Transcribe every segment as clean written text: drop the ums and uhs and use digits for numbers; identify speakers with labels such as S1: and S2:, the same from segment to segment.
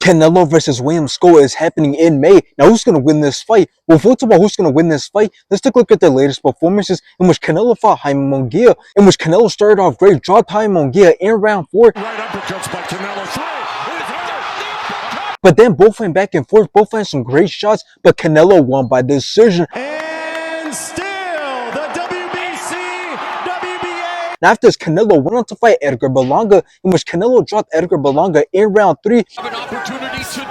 S1: Canelo versus William Scull is happening in May. Now, who's going to win this fight? Well, first of all, who's going to win this fight? Let's take a look at the latest performances in which Canelo fought Jaime Munguia, in which Canelo started off great, dropped Jaime Munguia in round 4.
S2: Right uppercuts by Canelo.
S1: But then both went back and forth, both had some great shots, but Canelo won by decision.
S2: And still the WBA.
S1: Now, after this, Canelo went on to fight Edgar Berlanga, in which Canelo dropped Edgar Berlanga in round 3.
S2: Have an opportunity to do so.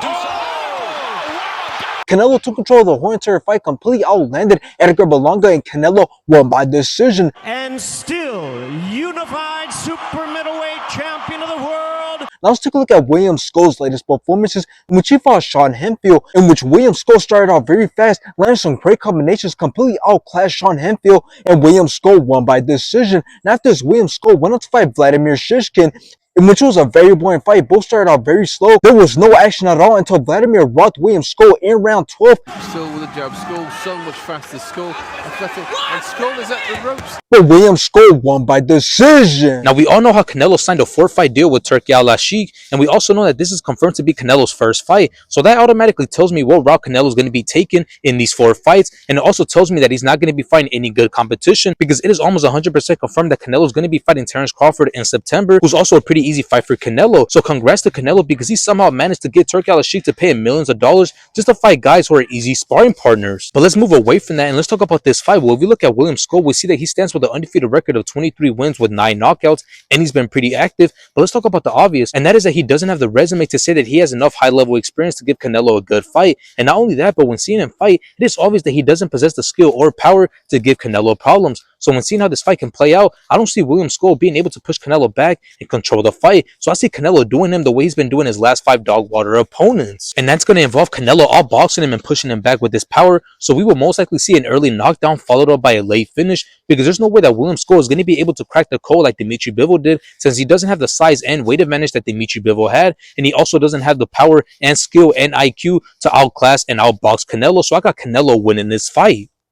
S1: Canelo took control of the whole entire fight, completely outlanded Edgar Berlanga, and Canelo won by decision.
S2: And still unified super middleweight champion of the world.
S1: Now let's take a look at William Scull's latest performances, in which he fought Sean Hemphill, in which William Scull started off very fast, landed some great combinations, completely outclassed Sean Hemphill, and William Scull won by decision. And after this, William Scull went on to fight Vladimir Shishkin, in which was a very boring fight. Both started off very slow. There was no action at all until Vladimir rocked William Scull in round 12.
S3: Still with a jab. Scull so much faster. Scull athletic, and Scull is at the ropes.
S1: But William Scull won by decision.
S4: Now, we all know how Canelo signed a 4-fight deal with Turki Al-Ashik, and we also know that this is confirmed to be Canelo's first fight. So that automatically tells me what route Canelo is going to be taking in these 4 fights, and it also tells me that he's not going to be fighting any good competition, because it is almost 100% confirmed that Canelo is going to be fighting Terence Crawford in September, who's also a pretty easy fight for Canelo. So congrats to Canelo, because he somehow managed to get Turki Al-Ashik to pay him millions of dollars just to fight guys who are easy sparring partners. But let's move away from that and let's talk about this fight. Well, if we look at William Scull, we see that he stands with an undefeated record of 23 wins with 9 knockouts, and he's been pretty active. But let's talk about the obvious, and that is that he doesn't have the resume to say that he has enough high-level experience to give Canelo a good fight. And not only that, but when seeing him fight, it is obvious that he doesn't possess the skill or power to give Canelo problems. So when seeing how this fight can play out, I don't see William Scull being able to push Canelo back and control the fight. So I see Canelo doing him the way he's been doing his last 5 dog water opponents. And that's going to involve Canelo outboxing him and pushing him back with his power. So we will most likely see an early knockdown followed up by a late finish, because there's no way that William Scull is going to be able to crack the code like Dimitri Bivol did, since he doesn't have the size and weight advantage that Dimitri Bivol had, and he also doesn't have the power and skill and IQ to outclass and outbox Canelo. So I got Canelo winning this fight.